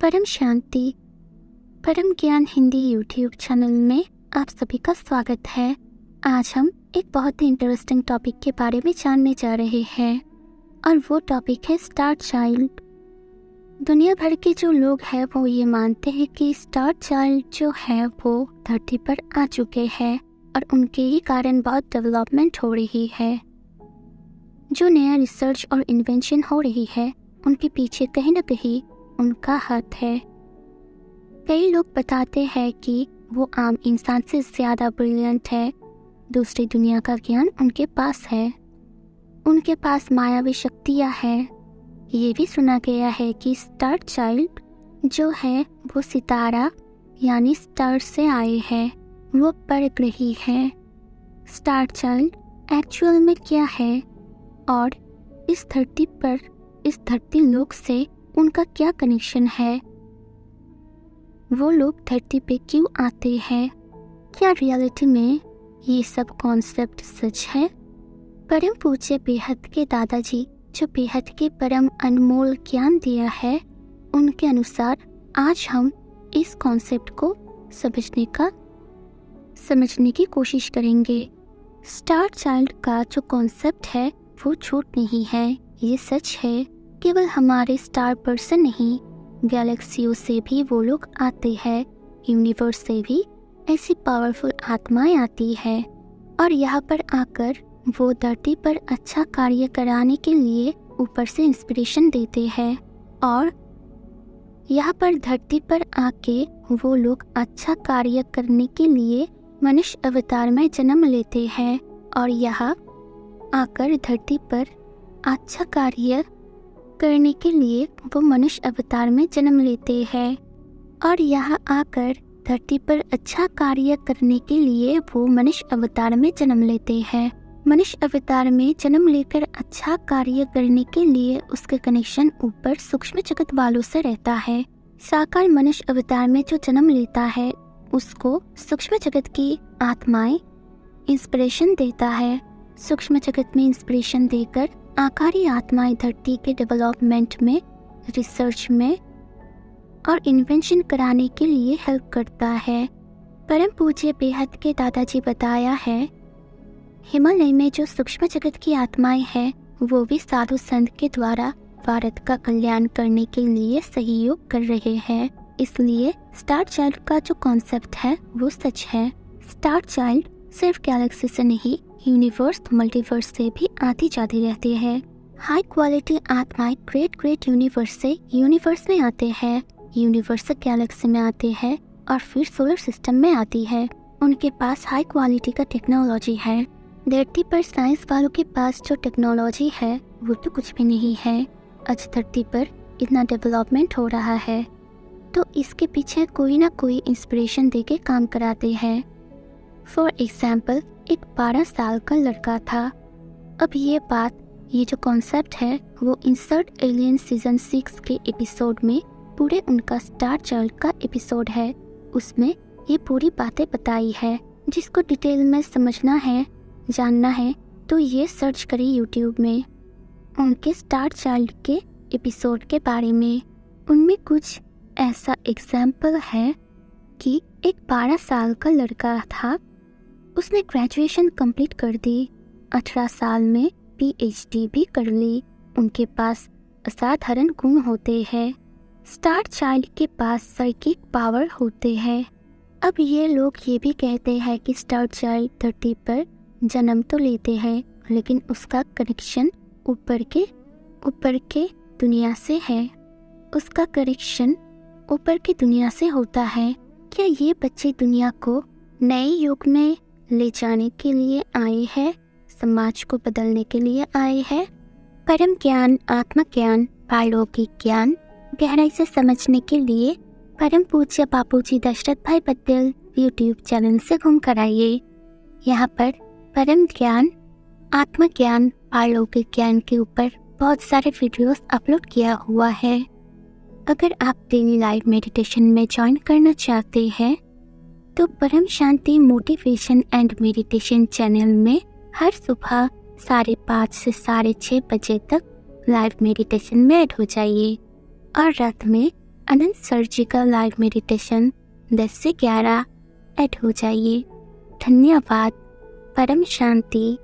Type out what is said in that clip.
परम शांति परम ज्ञान हिंदी यूट्यूब चैनल में आप सभी का स्वागत है। आज हम एक बहुत ही इंटरेस्टिंग टॉपिक के बारे में जानने जा रहे हैं और वो टॉपिक है स्टार चाइल्ड। दुनिया भर के जो लोग हैं वो ये मानते हैं कि स्टार चाइल्ड जो है वो धरती पर आ चुके हैं और उनके ही कारण बहुत डेवलपमेंट हो रही है। जो नया रिसर्च और इन्वेंशन हो रही है उनके पीछे कहीं ना कहीं उनका हाथ है। कई लोग बताते हैं कि वो आम इंसान से ज़्यादा ब्रिलियंट है, दूसरी दुनिया का ज्ञान उनके पास है, उनके पास मायावी शक्तियाँ हैं। ये भी सुना गया है कि स्टार चाइल्ड जो है वो सितारा यानी स्टार से आए हैं, वो परग्रही है। स्टार चाइल्ड एक्चुअल में क्या है और इस धरती लोक से उनका क्या कनेक्शन है? वो लोग धरती पे क्यों आते हैं? क्या रियलिटी में ये सब कॉन्सेप्ट सच है? परम पूज्य बेहद के दादाजी जो बेहद के परम अनमोल ज्ञान दिया है, उनके अनुसार आज हम इस कॉन्सेप्ट को समझने की कोशिश करेंगे। स्टार चाइल्ड का जो कॉन्सेप्ट है वो झूठ नहीं है, ये सच है। केवल हमारे स्टार पर से नहीं, गैलेक्सियों से भी वो लोग आते हैं, यूनिवर्स से भी ऐसी पावरफुल आत्माएं आती है और यहाँ पर आकर वो धरती पर अच्छा कार्य कराने के लिए ऊपर से इंस्पिरेशन देते हैं और यहाँ पर धरती पर आके वो लोग अच्छा कार्य करने के लिए मनुष्य अवतार में जन्म लेते हैं और यहाँ आकर धरती पर अच्छा कार्य करने के लिए वो मनुष्य अवतार में जन्म लेते हैं और यहाँ आकर धरती पर अच्छा कार्य करने के लिए वो मनुष्य अवतार में जन्म लेते हैं। मनुष्य अवतार में जन्म लेकर अच्छा कार्य करने के लिए उसका कनेक्शन ऊपर सूक्ष्म जगत वालों से रहता है। साकार मनुष्य अवतार में जो जन्म लेता है उसको सूक्ष्म जगत की आत्माएं इंस्पिरेशन देता है। सूक्ष्म जगत में इंस्पिरेशन देकर आकारी आत्माएं धरती के डेवलपमेंट में, रिसर्च में और इन्वेंशन कराने के लिए हेल्प करता है। परम पूज्य बेहद के दादाजी बताया है, हिमालय में जो सूक्ष्म जगत की आत्माएं हैं वो भी साधु संत के द्वारा भारत का कल्याण करने के लिए सहयोग कर रहे हैं। इसलिए स्टार चाइल्ड का जो कॉन्सेप्ट है वो सच है। स्टार चाइल्ड सिर्फ गैलेक्सी से नहीं, यूनिवर्स मल्टीवर्स से भी आती जाती रहती है। हाई क्वालिटी आत्माएं ग्रेट यूनिवर्स से यूनिवर्स में आते हैं, यूनिवर्स से गैलेक्सी में आते हैं और फिर सोलर सिस्टम में आती है। उनके पास हाई क्वालिटी का टेक्नोलॉजी है। धरती पर साइंस वालों के पास जो टेक्नोलॉजी है वो तो कुछ भी नहीं है। आज धरती पर इतना डेवलपमेंट हो रहा है तो इसके पीछे कोई ना कोई इंस्पिरेशन देके काम कराते हैं। फॉर एग्जाम्पल, एक 12 साल का लड़का था। अब ये जो कॉन्सेप्ट है वो इंसर्ट एलियन सीजन 6 के एपिसोड में पूरे उनका स्टार चाइल्ड का एपिसोड है, उसमें ये पूरी बातें बताई है। जिसको डिटेल में समझना है, जानना है तो ये सर्च करें यूट्यूब में उनके स्टार चाइल्ड के एपिसोड के बारे में। उनमें कुछ ऐसा एग्जाम्पल है कि एक 12 साल का लड़का था, उसने ग्रेजुएशन कंप्लीट कर दी, 18 साल में PhD भी कर ली। उनके पास असाधारण गुण होते हैं। स्टार चाइल्ड के पास साइकिक पावर होते हैं। अब ये लोग ये भी कहते हैं कि स्टार चाइल्ड धरती पर जन्म तो लेते हैं लेकिन उसका कनेक्शन ऊपर के दुनिया से है। उसका कनेक्शन ऊपर की दुनिया से होता है। क्या ये बच्चे दुनिया को नए युग में ले जाने के लिए आए हैं, समाज को बदलने के लिए आए हैं? परम ज्ञान, आत्म ज्ञान, पारलौकिक ज्ञान गहराई से समझने के लिए परम पूज्य बापूजी दशरथ भाई पटेल यूट्यूब चैनल से घूम कर आइए। यहाँ पर परम ज्ञान, आत्म ज्ञान, पारलौकिक ज्ञान के ऊपर बहुत सारे वीडियोस अपलोड किया हुआ है। अगर आप डेली लाइव मेडिटेशन में ज्वाइन करना चाहते हैं तो परम शांति मोटिवेशन एंड मेडिटेशन चैनल में हर सुबह 5:30 से 6:30 बजे तक लाइव मेडिटेशन में ऐड हो जाइए और रात में अनंत सर जी का लाइव मेडिटेशन 10 से 11 ऐड हो जाइए। धन्यवाद। परम शांति।